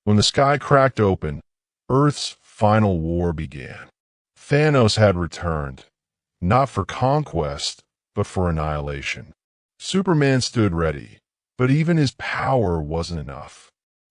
When the sky cracked open, Earth's final war began. Thanos had returned, not for conquest, but for annihilation. Superman stood ready, but even his power wasn't enough.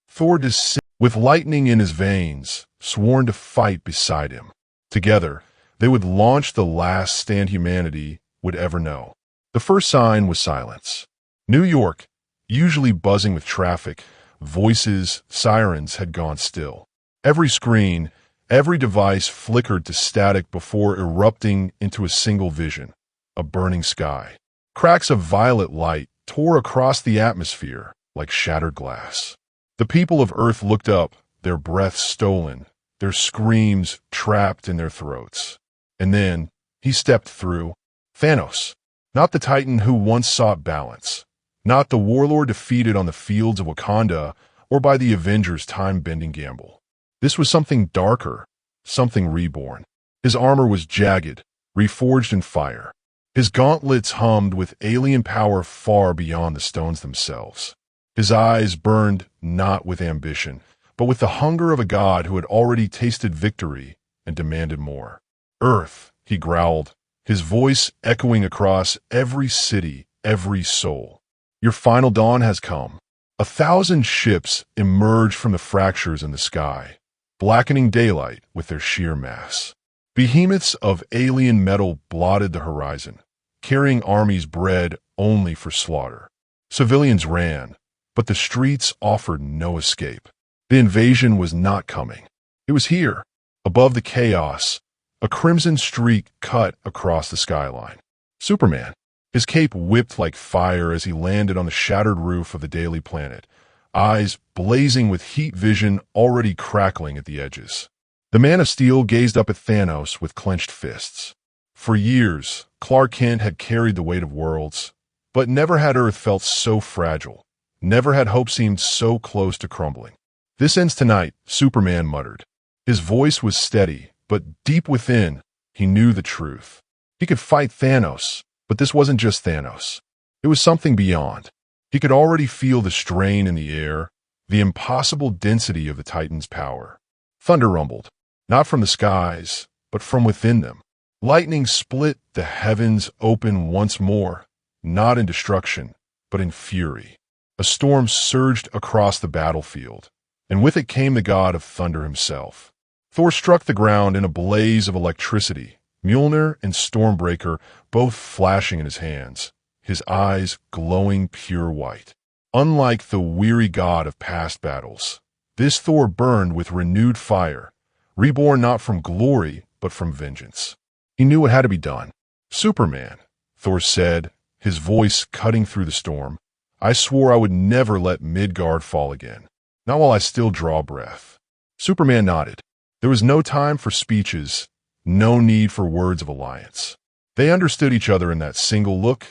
Thor descended with lightning in his veins, sworn to fight beside him. Together, they would launch the last stand humanity would ever know. The first sign was silence. New York, usually buzzing with traffic, voices, sirens had gone still. Every screen, every device flickered to static before erupting into a single vision, a burning sky. Cracks of violet light tore across the atmosphere like shattered glass. The people of Earth looked up, their breaths stolen, their screams trapped in their throats. And then he stepped through. Thanos, not the Titan who once sought balance, not the warlord defeated on the fields of Wakanda or by the Avengers' time-bending gamble. This was something darker, something reborn. His armor was jagged, reforged in fire. His gauntlets hummed with alien power far beyond the stones themselves. His eyes burned not with ambition, but with the hunger of a god who had already tasted victory and demanded more. Earth, he growled, his voice echoing across every city, every soul. Your final dawn has come. 1,000 ships emerged from the fractures in the sky, blackening daylight with their sheer mass. Behemoths of alien metal blotted the horizon, carrying armies bred only for slaughter. Civilians ran, but the streets offered no escape. The invasion was not coming. It was here, above the chaos, a crimson streak cut across the skyline. Superman, his cape whipped like fire as he landed on the shattered roof of the Daily Planet, eyes blazing with heat vision already crackling at the edges. The Man of Steel gazed up at Thanos with clenched fists. For years, Clark Kent had carried the weight of worlds, but never had Earth felt so fragile. Never had hope seemed so close to crumbling. This ends tonight, Superman muttered. His voice was steady, but deep within, he knew the truth. He could fight Thanos, but this wasn't just Thanos. It was something beyond. He could already feel the strain in the air, the impossible density of the Titan's power. Thunder rumbled, not from the skies, but from within them. Lightning split the heavens open once more, not in destruction, but in fury. A storm surged across the battlefield, and with it came the god of thunder himself. Thor struck the ground in a blaze of electricity, Mjolnir and Stormbreaker both flashing in his hands, his eyes glowing pure white. Unlike the weary god of past battles, this Thor burned with renewed fire, reborn not from glory, but from vengeance. He knew what had to be done. Superman, Thor said, his voice cutting through the storm, I swore I would never let Midgard fall again, not while I still draw breath. Superman nodded. There was no time for speeches, no need for words of alliance. They understood each other in that single look.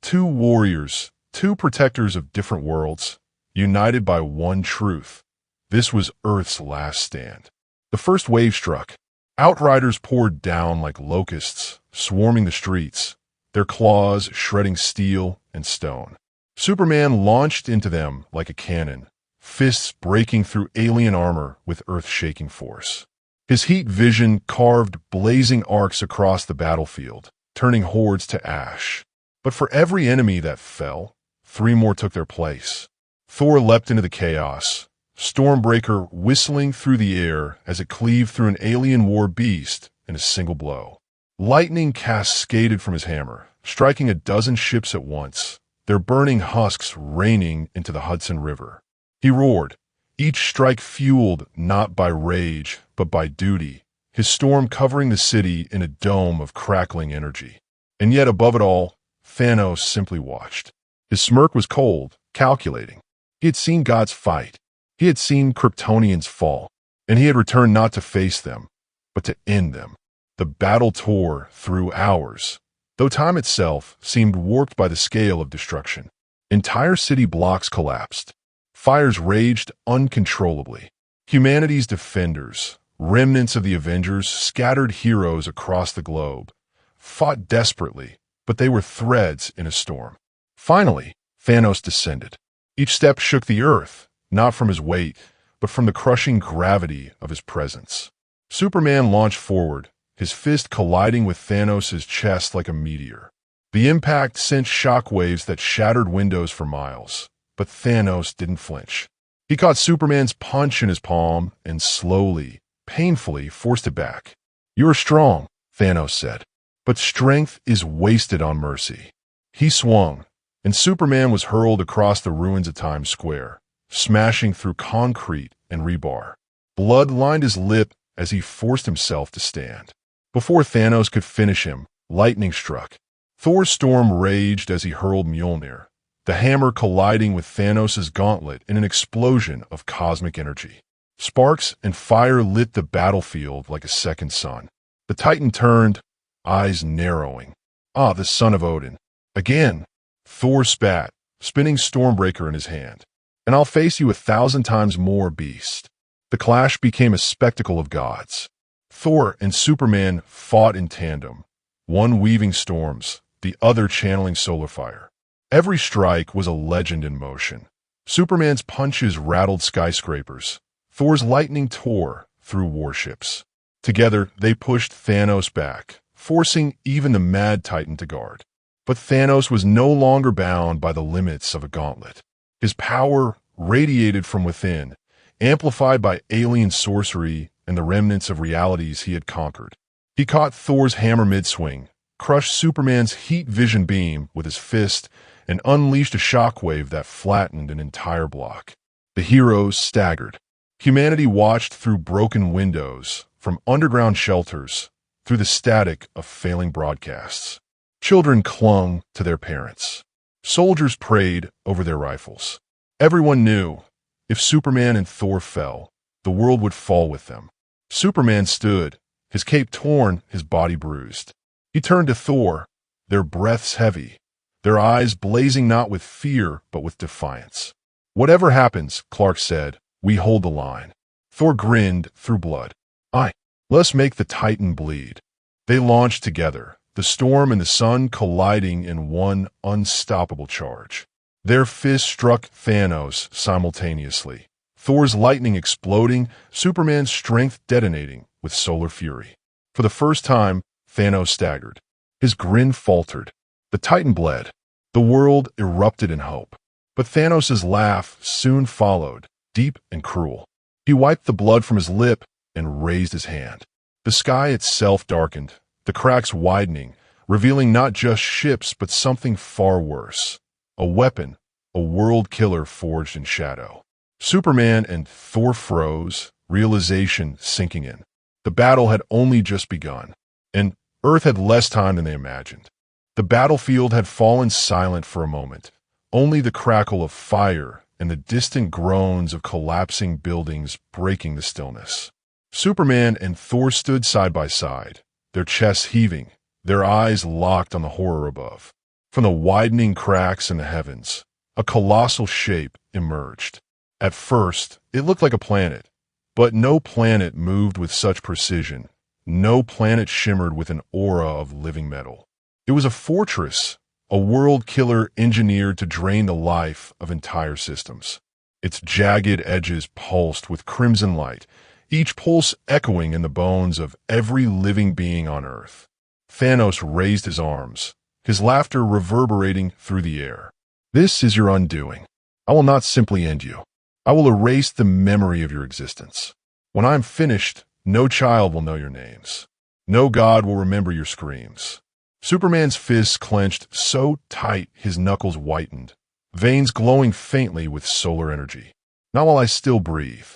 Two warriors, two protectors of different worlds, united by one truth. This was Earth's last stand. The first wave struck. Outriders poured down like locusts, swarming the streets, their claws shredding steel and stone. Superman launched into them like a cannon, fists breaking through alien armor with earth-shaking force. His heat vision carved blazing arcs across the battlefield, turning hordes to ash. But for every enemy that fell, 3 more took their place. Thor leapt into the chaos, Stormbreaker whistling through the air as it cleaved through an alien war beast in a single blow. Lightning cascaded from his hammer, striking a dozen ships at once, their burning husks raining into the Hudson River. He roared, each strike fueled not by rage, but by duty, his storm covering the city in a dome of crackling energy. And yet above it all, Thanos simply watched. His smirk was cold, calculating. He had seen gods fight. He had seen Kryptonians fall, and he had returned not to face them, but to end them. The battle tore through hours, though time itself seemed warped by the scale of destruction. Entire city blocks collapsed. Fires raged uncontrollably. Humanity's defenders, remnants of the Avengers, scattered heroes across the globe, fought desperately, but they were threads in a storm. Finally, Thanos descended. Each step shook the earth, not from his weight, but from the crushing gravity of his presence. Superman launched forward, his fist colliding with Thanos' chest like a meteor. The impact sent shockwaves that shattered windows for miles, but Thanos didn't flinch. He caught Superman's punch in his palm and slowly, painfully forced it back. "You're strong," Thanos said, "but strength is wasted on mercy." He swung, and Superman was hurled across the ruins of Times Square, smashing through concrete and rebar. Blood lined his lip as he forced himself to stand. Before Thanos could finish him, lightning struck. Thor's storm raged as he hurled Mjolnir, the hammer colliding with Thanos' gauntlet in an explosion of cosmic energy. Sparks and fire lit the battlefield like a second sun. The Titan turned, eyes narrowing. "Ah, the son of Odin. Again!" Thor spat, spinning Stormbreaker in his hand. "And I'll face you 1,000 times more, beast." The clash became a spectacle of gods. Thor and Superman fought in tandem, one weaving storms, the other channeling solar fire. Every strike was a legend in motion. Superman's punches rattled skyscrapers. Thor's lightning tore through warships. Together, they pushed Thanos back, forcing even the Mad Titan to guard. But Thanos was no longer bound by the limits of a gauntlet. His power radiated from within, amplified by alien sorcery and the remnants of realities he had conquered. He caught Thor's hammer mid-swing, crushed Superman's heat vision beam with his fist, and unleashed a shockwave that flattened an entire block. The heroes staggered. Humanity watched through broken windows, from underground shelters, through the static of failing broadcasts. Children clung to their parents. Soldiers prayed over their rifles. Everyone knew, if Superman and Thor fell, the world would fall with them. Superman stood, his cape torn, his body bruised. He turned to Thor, their breaths heavy, their eyes blazing not with fear but with defiance. "Whatever happens," Clark said, "we hold the line." Thor grinned through blood. "Aye, let's make the Titan bleed." They launched together, the storm and the sun colliding in one unstoppable charge. Their fists struck Thanos simultaneously, Thor's lightning exploding, Superman's strength detonating with solar fury. For the first time, Thanos staggered. His grin faltered. The Titan bled. The world erupted in hope. But Thanos' laugh soon followed, deep and cruel. He wiped the blood from his lip and raised his hand. The sky itself darkened, the cracks widening, revealing not just ships but something far worse. A weapon, a world killer forged in shadow. Superman and Thor froze, realization sinking in. The battle had only just begun, and Earth had less time than they imagined. The battlefield had fallen silent for a moment, only the crackle of fire and the distant groans of collapsing buildings breaking the stillness. Superman and Thor stood side by side, their chests heaving, their eyes locked on the horror above. From the widening cracks in the heavens, a colossal shape emerged. At first, it looked like a planet, but no planet moved with such precision. No planet shimmered with an aura of living metal. It was a fortress, a world killer engineered to drain the life of entire systems. Its jagged edges pulsed with crimson light, each pulse echoing in the bones of every living being on Earth. Thanos raised his arms, his laughter reverberating through the air. "This is your undoing. I will not simply end you. I will erase the memory of your existence. When I am finished, no child will know your names. No god will remember your screams." Superman's fists clenched so tight his knuckles whitened, veins glowing faintly with solar energy. "Not while I still breathe."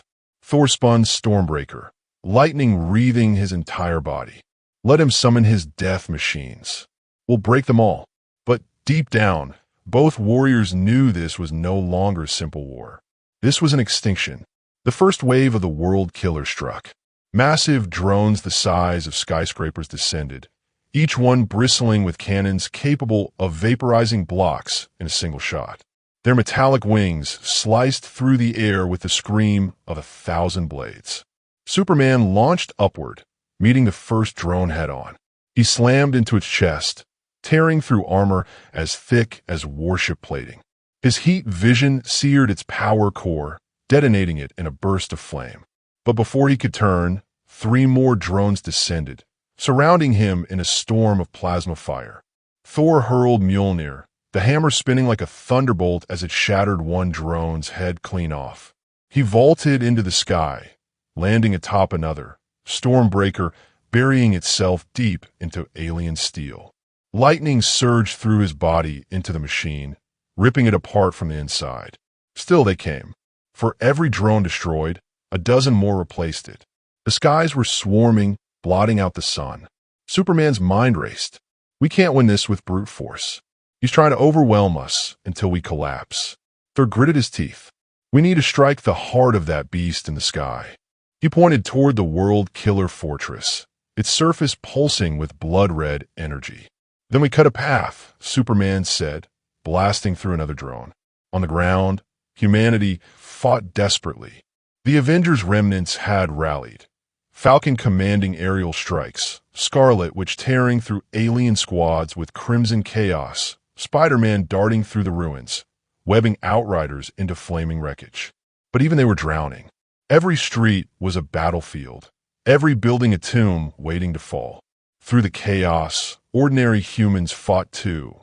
Thor spun Stormbreaker, lightning wreathing his entire body. Let him summon his death machines. We'll break them all. But deep down, both warriors knew this was no longer simple war. This was an extinction. The first wave of the world killer struck. Massive drones the size of skyscrapers descended, each one bristling with cannons capable of vaporizing blocks in a single shot. Their metallic wings sliced through the air with the scream of 1,000 blades. Superman launched upward, meeting the first drone head-on. He slammed into its chest, tearing through armor as thick as warship plating. His heat vision seared its power core, detonating it in a burst of flame. But before he could turn, 3 more drones descended, surrounding him in a storm of plasma fire. Thor hurled Mjolnir, the hammer spinning like a thunderbolt as it shattered one drone's head clean off. He vaulted into the sky, landing atop another, Stormbreaker burying itself deep into alien steel. Lightning surged through his body into the machine, ripping it apart from the inside. Still they came. For every drone destroyed, a dozen more replaced it. The skies were swarming, blotting out the sun. Superman's mind raced. We can't win this with brute force. He's trying to overwhelm us until we collapse. Thor gritted his teeth. We need to strike the heart of that beast in the sky. He pointed toward the World Killer Fortress, its surface pulsing with blood-red energy. Then we cut a path, Superman said, blasting through another drone. On the ground, humanity fought desperately. The Avengers' remnants had rallied. Falcon commanding aerial strikes, Scarlet which tearing through alien squads with crimson chaos, Spider-Man darting through the ruins, webbing Outriders into flaming wreckage. But even they were drowning. Every street was a battlefield, every building a tomb waiting to fall. Through the chaos, ordinary humans fought too.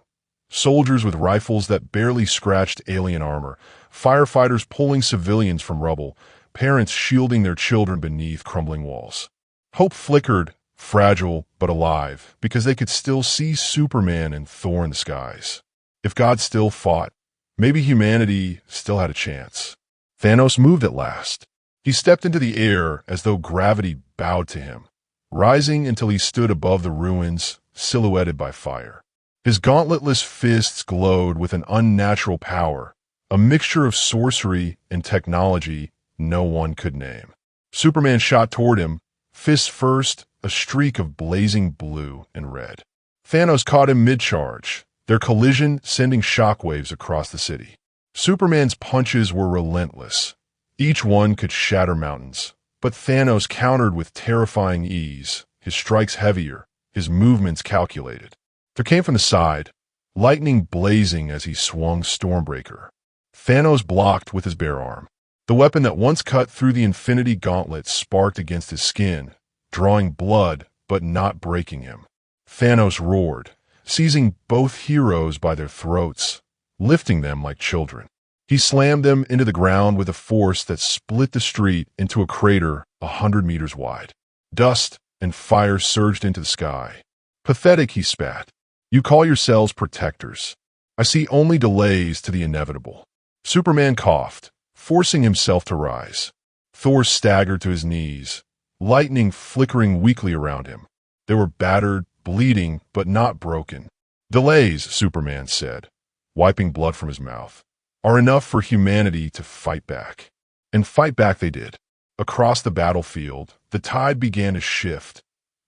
Soldiers with rifles that barely scratched alien armor, firefighters pulling civilians from rubble, parents shielding their children beneath crumbling walls. Hope flickered, fragile but alive, because they could still see Superman and Thor in the skies. If God still fought, maybe humanity still had a chance. Thanos moved at last. He stepped into the air as though gravity bowed to him, rising until he stood above the ruins, silhouetted by fire. His gauntletless fists glowed with an unnatural power, a mixture of sorcery and technology no one could name. Superman shot toward him, fists first, a streak of blazing blue and red. Thanos caught him mid-charge, their collision sending shockwaves across the city. Superman's punches were relentless. Each one could shatter mountains, but Thanos countered with terrifying ease, his strikes heavier, his movements calculated. There came from the side, lightning blazing as he swung Stormbreaker. Thanos blocked with his bare arm. The weapon that once cut through the Infinity Gauntlet sparked against his skin, drawing blood but not breaking him. Thanos roared, seizing both heroes by their throats, lifting them like children. He slammed them into the ground with a force that split the street into a crater 100 meters wide. Dust and fire surged into the sky. Pathetic, he spat. You call yourselves protectors. I see only delays to the inevitable. Superman coughed, forcing himself to rise. Thor staggered to his knees, lightning flickering weakly around him. They were battered, bleeding, but not broken. Delays, Superman said, wiping blood from his mouth, are enough for humanity to fight back. And fight back they did. Across the battlefield, the tide began to shift,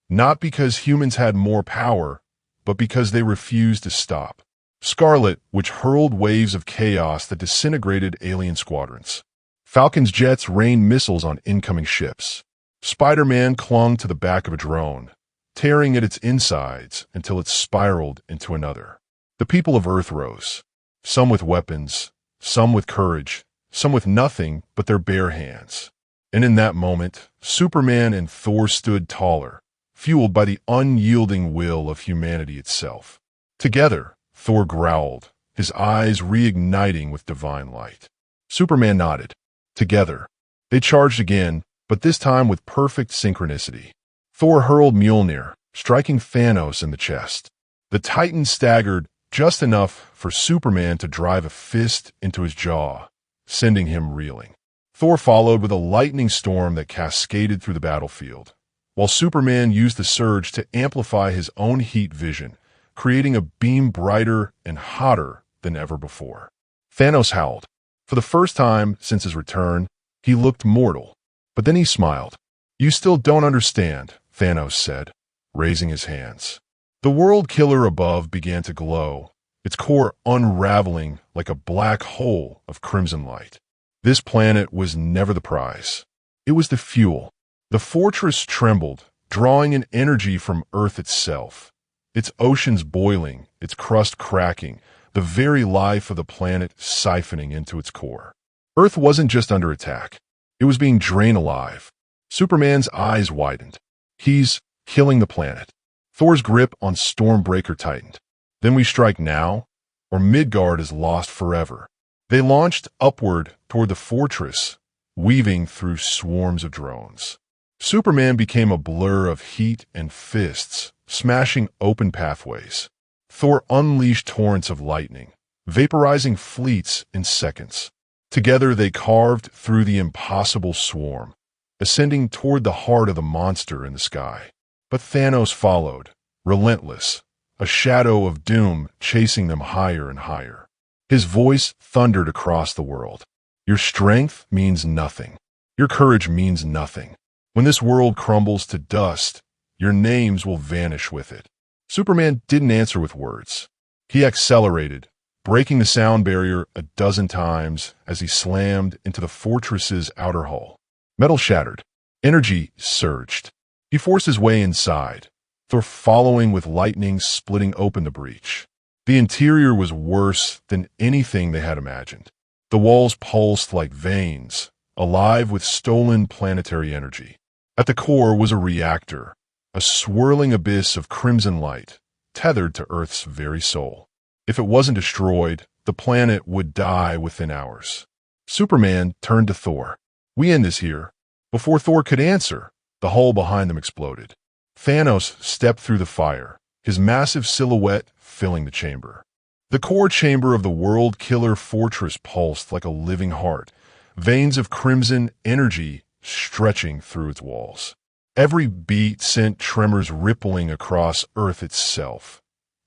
not because humans had more power, but because they refused to stop. Scarlet, which hurled waves of chaos that disintegrated alien squadrons. Falcon's jets rained missiles on incoming ships. Spider-Man clung to the back of a drone, tearing at its insides until it spiraled into another. The people of Earth rose, some with weapons, some with courage, some with nothing but their bare hands. And in that moment, Superman and Thor stood taller, fueled by the unyielding will of humanity itself. Together, Thor growled, his eyes reigniting with divine light. Superman nodded. Together, they charged again, but this time with perfect synchronicity. Thor hurled Mjolnir, striking Thanos in the chest. The Titan staggered just enough for Superman to drive a fist into his jaw, sending him reeling. Thor followed with a lightning storm that cascaded through the battlefield, while Superman used the surge to amplify his own heat vision, creating a beam brighter and hotter than ever before. Thanos howled. For the first time since his return, he looked mortal, but then he smiled. You still don't understand, Thanos said, raising his hands. The world killer above began to glow, its core unraveling like a black hole of crimson light. This planet was never the prize. It was the fuel. The fortress trembled, drawing in energy from Earth itself. Its oceans boiling, its crust cracking, the very life of the planet siphoning into its core. Earth wasn't just under attack. It was being drained alive. Superman's eyes widened. He's killing the planet. Thor's grip on Stormbreaker tightened. Then we strike now, or Midgard is lost forever. They launched upward toward the fortress, weaving through swarms of drones. Superman became a blur of heat and fists, smashing open pathways. Thor unleashed torrents of lightning, vaporizing fleets in seconds. Together they carved through the impossible swarm, ascending toward the heart of the monster in the sky. But Thanos followed, relentless, a shadow of doom chasing them higher and higher. His voice thundered across the world. Your strength means nothing. Your courage means nothing. When this world crumbles to dust, your names will vanish with it. Superman didn't answer with words. He accelerated, breaking the sound barrier a dozen times as he slammed into the fortress's outer hull. Metal shattered. Energy surged. He forced his way inside, Thor following with lightning splitting open the breach. The interior was worse than anything they had imagined. The walls pulsed like veins, alive with stolen planetary energy. At the core was a reactor, a swirling abyss of crimson light, tethered to Earth's very soul. If it wasn't destroyed, the planet would die within hours. Superman turned to Thor. We end this here. Before Thor could answer, the hull behind them exploded. Thanos stepped through the fire, his massive silhouette filling the chamber. The core chamber of the World Killer Fortress pulsed like a living heart, veins of crimson energy stretching through its walls. Every beat sent tremors rippling across Earth itself.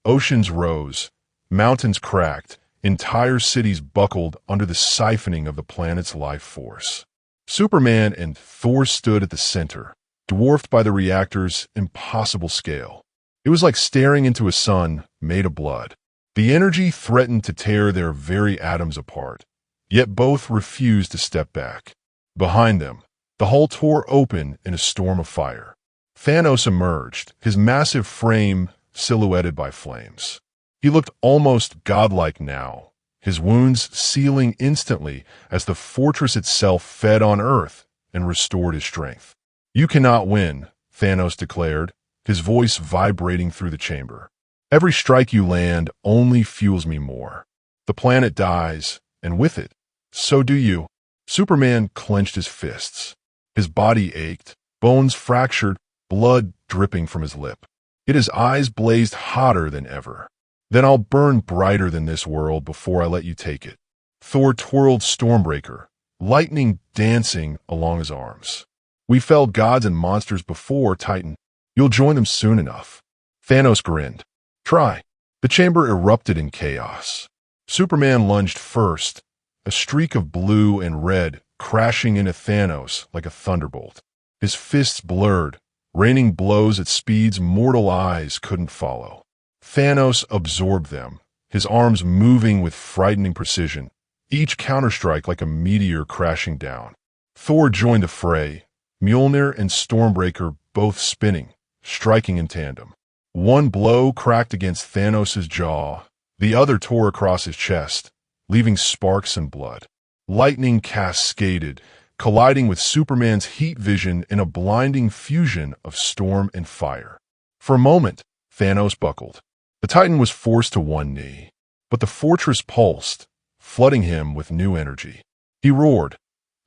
Oceans rose, mountains cracked, entire cities buckled under the siphoning of the planet's life force. Superman and Thor stood at the center, dwarfed by the reactor's impossible scale. It was like staring into a sun made of blood. The energy threatened to tear their very atoms apart, yet both refused to step back. Behind them, the hull tore open in a storm of fire. Thanos emerged, his massive frame silhouetted by flames. He looked almost godlike now, his wounds sealing instantly as the fortress itself fed on Earth and restored his strength. You cannot win, Thanos declared, his voice vibrating through the chamber. Every strike you land only fuels me more. The planet dies, and with it, so do you. Superman clenched his fists. His body ached, bones fractured, blood dripping from his lip. Yet his eyes blazed hotter than ever. Then I'll burn brighter than this world before I let you take it. Thor twirled Stormbreaker, lightning dancing along his arms. We felled gods and monsters before, Titan. You'll join them soon enough. Thanos grinned. Try. The chamber erupted in chaos. Superman lunged first, a streak of blue and red crashing into Thanos like a thunderbolt. His fists blurred, raining blows at speeds mortal eyes couldn't follow. Thanos absorbed them, his arms moving with frightening precision, each counterstrike like a meteor crashing down. Thor joined the fray, Mjolnir and Stormbreaker both spinning, striking in tandem. One blow cracked against Thanos' jaw, the other tore across his chest, leaving sparks and blood. Lightning cascaded, colliding with Superman's heat vision in a blinding fusion of storm and fire. For a moment, Thanos buckled. The Titan was forced to one knee, but the fortress pulsed, flooding him with new energy. He roared,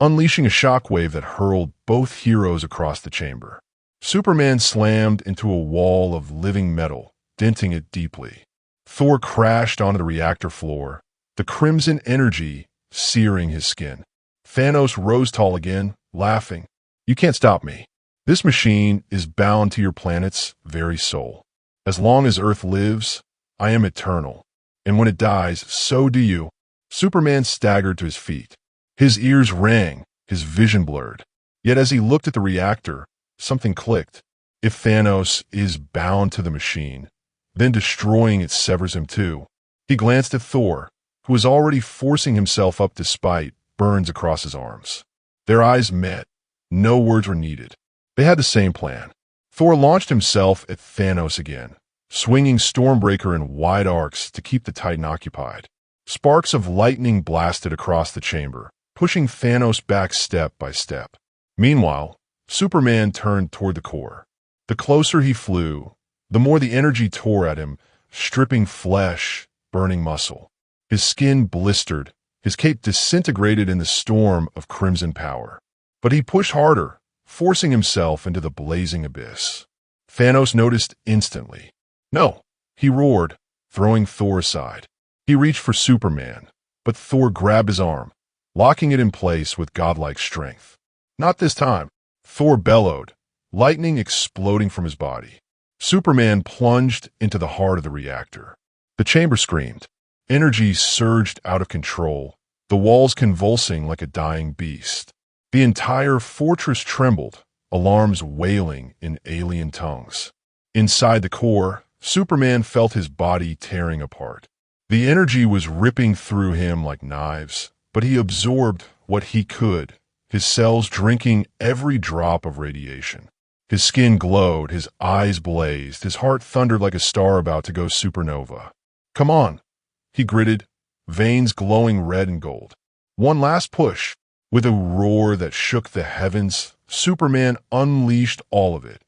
unleashing a shockwave that hurled both heroes across the chamber. Superman slammed into a wall of living metal, denting it deeply. Thor crashed onto the reactor floor, the crimson energy searing his skin. Thanos rose tall again, laughing. You can't stop me. This machine is bound to your planet's very soul. As long as Earth lives, I am eternal. And when it dies, so do you. Superman staggered to his feet. His ears rang, his vision blurred. Yet as he looked at the reactor, something clicked. If Thanos is bound to the machine, then destroying it severs him too. He glanced at Thor, who was already forcing himself up despite burns across his arms. Their eyes met. No words were needed. They had the same plan. Thor launched himself at Thanos again, swinging Stormbreaker in wide arcs to keep the Titan occupied. Sparks of lightning blasted across the chamber, pushing Thanos back step by step. Meanwhile, Superman turned toward the core. The closer he flew, the more the energy tore at him, stripping flesh, burning muscle. His skin blistered, his cape disintegrated in the storm of crimson power. But he pushed harder, forcing himself into the blazing abyss. Thanos noticed instantly. No, he roared, throwing Thor aside. He reached for Superman, but Thor grabbed his arm, locking it in place with godlike strength. Not this time. Thor bellowed, lightning exploding from his body. Superman plunged into the heart of the reactor. The chamber screamed. Energy surged out of control, the walls convulsing like a dying beast. The entire fortress trembled, alarms wailing in alien tongues. Inside the core, Superman felt his body tearing apart. The energy was ripping through him like knives, but he absorbed what he could, his cells drinking every drop of radiation. His skin glowed, his eyes blazed, his heart thundered like a star about to go supernova. Come on, he gritted, veins glowing red and gold. One last push. With a roar that shook the heavens, Superman unleashed all of it.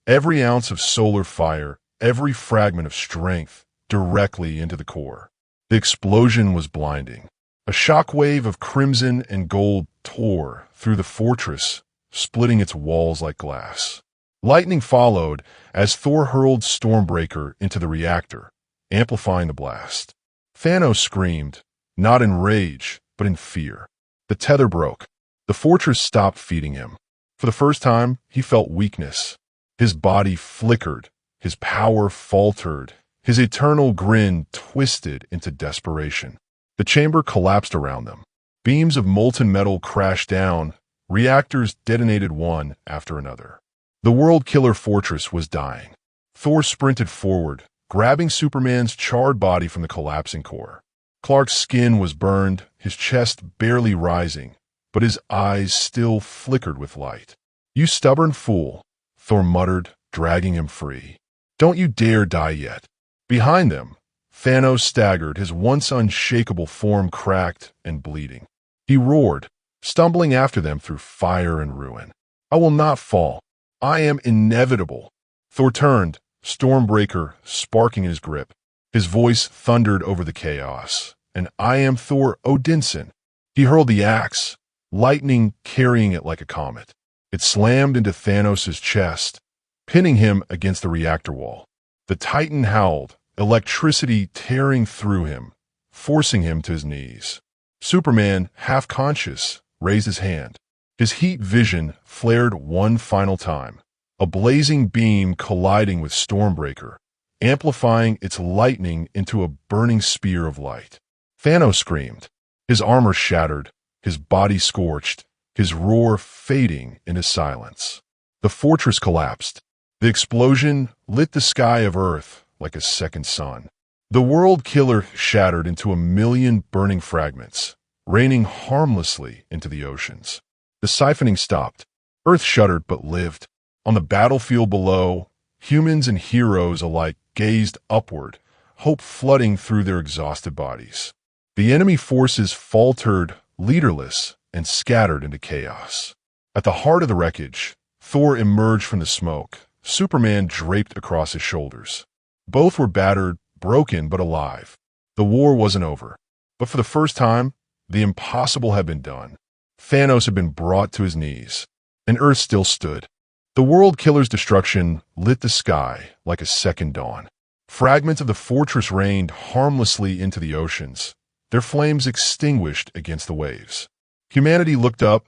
Every ounce of solar fire, every fragment of strength, directly into the core. The explosion was blinding. A shockwave of crimson and gold tore through the fortress, splitting its walls like glass. Lightning followed as Thor hurled Stormbreaker into the reactor, amplifying the blast. Thanos screamed, not in rage, but in fear. The tether broke. The fortress stopped feeding him. For the first time, he felt weakness. His body flickered, his power faltered, his eternal grin twisted into desperation. The chamber collapsed around them. Beams of molten metal crashed down, reactors detonated one after another. The World Killer fortress was dying. Thor sprinted forward, grabbing Superman's charred body from the collapsing core. Clark's skin was burned, his chest barely rising, but his eyes still flickered with light. You stubborn fool, Thor muttered, dragging him free. Don't you dare die yet. Behind them, Thanos staggered, his once unshakable form cracked and bleeding. He roared, stumbling after them through fire and ruin. I will not fall. I am inevitable. Thor turned, Stormbreaker sparking in his grip. His voice thundered over the chaos. And I am Thor Odinson. He hurled the axe, lightning carrying it like a comet. It slammed into Thanos' chest, pinning him against the reactor wall. The Titan howled, electricity tearing through him, forcing him to his knees. Superman, half conscious, raised his hand. His heat vision flared one final time, a blazing beam colliding with Stormbreaker, amplifying its lightning into a burning spear of light. Thanos screamed, his armor shattered, his body scorched, his roar fading into silence. The fortress collapsed. The explosion lit the sky of Earth like a second sun. The World Killer shattered into a million burning fragments, raining harmlessly into the oceans. The siphoning stopped. Earth shuddered but lived. On the battlefield below, humans and heroes alike gazed upward, hope flooding through their exhausted bodies. The enemy forces faltered, leaderless, and scattered into chaos. At the heart of the wreckage, Thor emerged from the smoke, Superman draped across his shoulders. Both were battered, broken, but alive. The war wasn't over. But for the first time, the impossible had been done. Thanos had been brought to his knees, and Earth still stood. The World Killer's destruction lit the sky like a second dawn. Fragments of the fortress rained harmlessly into the oceans, their flames extinguished against the waves. Humanity looked up,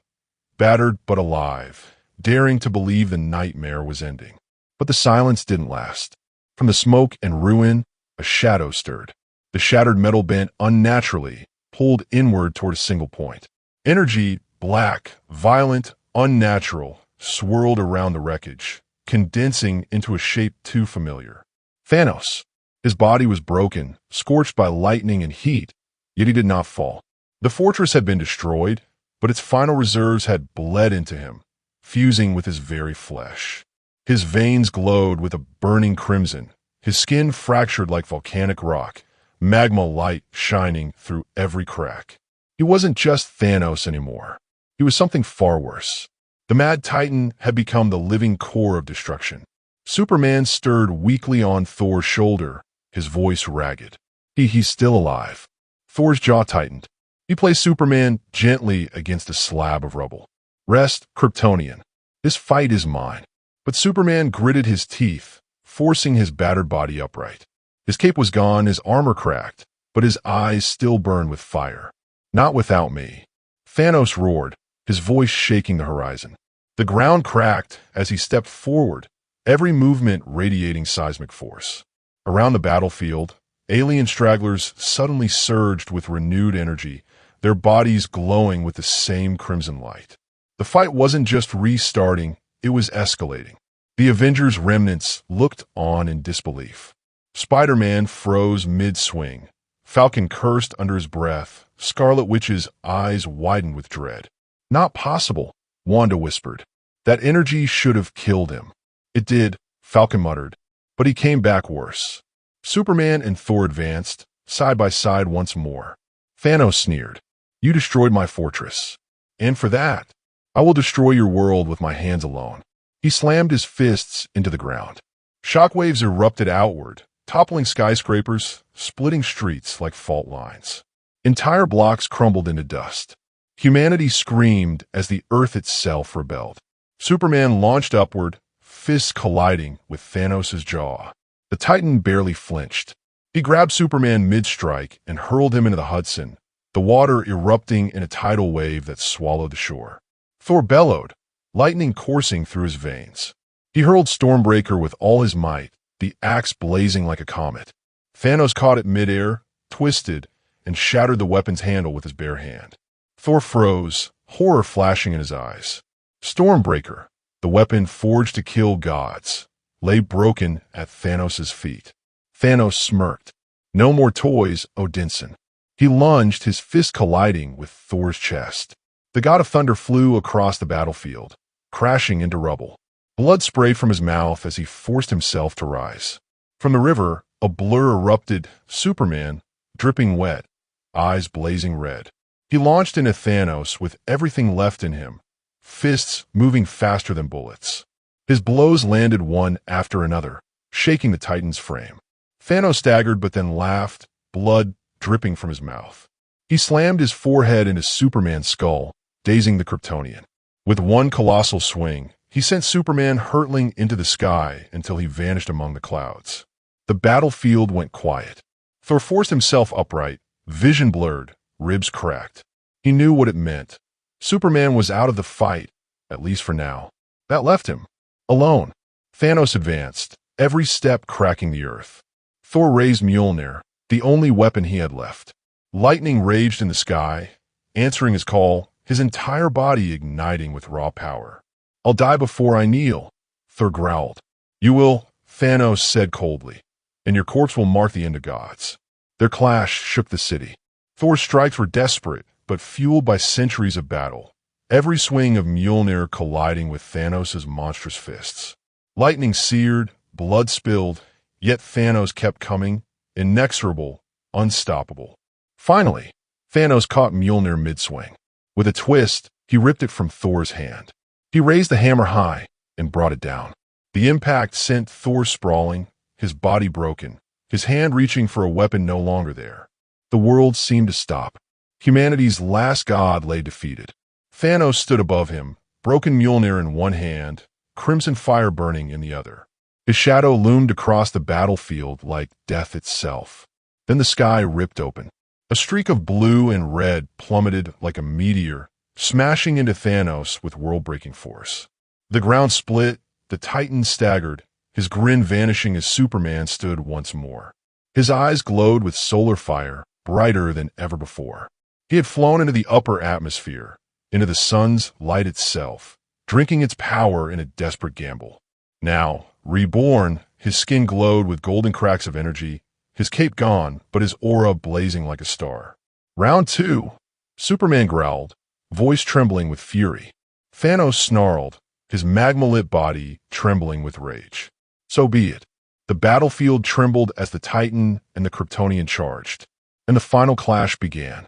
battered but alive, daring to believe the nightmare was ending. But the silence didn't last. From the smoke and ruin, a shadow stirred. The shattered metal bent unnaturally, pulled inward toward a single point. Energy, black, violent, unnatural, swirled around the wreckage, condensing into a shape too familiar. Thanos. His body was broken, scorched by lightning and heat, yet he did not fall. The fortress had been destroyed, but its final reserves had bled into him, fusing with his very flesh. His veins glowed with a burning crimson, his skin fractured like volcanic rock, magma light shining through every crack. He wasn't just Thanos anymore. He was something far worse. The Mad Titan had become the living core of destruction. Superman stirred weakly on Thor's shoulder, his voice ragged. He's still alive. Thor's jaw tightened. He placed Superman gently against a slab of rubble. Rest, Kryptonian. This fight is mine. But Superman gritted his teeth, forcing his battered body upright. His cape was gone, his armor cracked, but his eyes still burned with fire. Not without me. Thanos roared, his voice shaking the horizon. The ground cracked as he stepped forward, every movement radiating seismic force. Around the battlefield, alien stragglers suddenly surged with renewed energy, their bodies glowing with the same crimson light. The fight wasn't just restarting, it was escalating. The Avengers' remnants looked on in disbelief. Spider-Man froze mid-swing. Falcon cursed under his breath. Scarlet Witch's eyes widened with dread. Not possible, Wanda whispered. That energy should have killed him. It did, Falcon muttered, but he came back worse. Superman and Thor advanced, side by side once more. Thanos sneered. You destroyed my fortress. And for that, I will destroy your world with my hands alone. He slammed his fists into the ground. Shockwaves erupted outward, toppling skyscrapers, splitting streets like fault lines. Entire blocks crumbled into dust. Humanity screamed as the earth itself rebelled. Superman launched upward, fists colliding with Thanos' jaw. The Titan barely flinched. He grabbed Superman mid-strike and hurled him into the Hudson, the water erupting in a tidal wave that swallowed the shore. Thor bellowed, lightning coursing through his veins. He hurled Stormbreaker with all his might, the axe blazing like a comet. Thanos caught it midair, twisted, and shattered the weapon's handle with his bare hand. Thor froze, horror flashing in his eyes. Stormbreaker, the weapon forged to kill gods, lay broken at Thanos' feet. Thanos smirked. No more toys, Odinson. He lunged, his fist colliding with Thor's chest. The god of thunder flew across the battlefield, crashing into rubble. Blood sprayed from his mouth as he forced himself to rise. From the river, a blur erupted, Superman, dripping wet, eyes blazing red. He launched into Thanos with everything left in him, fists moving faster than bullets. His blows landed one after another, shaking the Titan's frame. Thanos staggered but then laughed, blood dripping from his mouth. He slammed his forehead into Superman's skull, dazing the Kryptonian. With one colossal swing, he sent Superman hurtling into the sky until he vanished among the clouds. The battlefield went quiet. Thor forced himself upright, vision blurred, ribs cracked. He knew what it meant. Superman was out of the fight, at least for now. That left him alone. Thanos advanced, every step cracking the earth. Thor raised Mjolnir, the only weapon he had left. Lightning raged in the sky, answering his call, his entire body igniting with raw power. I'll die before I kneel, Thor growled. You will, Thanos said coldly, and your corpse will mark the end of gods. Their clash shook the city. Thor's strikes were desperate, but fueled by centuries of battle, every swing of Mjolnir colliding with Thanos' monstrous fists. Lightning seared, blood spilled, yet Thanos kept coming, inexorable, unstoppable. Finally, Thanos caught Mjolnir mid-swing. With a twist, he ripped it from Thor's hand. He raised the hammer high and brought it down. The impact sent Thor sprawling, his body broken, his hand reaching for a weapon no longer there. The world seemed to stop. Humanity's last god lay defeated. Thanos stood above him, broken Mjolnir in one hand, crimson fire burning in the other. His shadow loomed across the battlefield like death itself. Then the sky ripped open. A streak of blue and red plummeted like a meteor, smashing into Thanos with world-breaking force. The ground split, the Titan staggered, his grin vanishing as Superman stood once more. His eyes glowed with solar fire, brighter than ever before. He had flown into the upper atmosphere, into the sun's light itself, drinking its power in a desperate gamble. Now, reborn, his skin glowed with golden cracks of energy, his cape gone, but his aura blazing like a star. Round 2. Superman growled, voice trembling with fury. Thanos snarled, his magma-lit body trembling with rage. So be it. The battlefield trembled as the Titan and the Kryptonian charged, and the final clash began.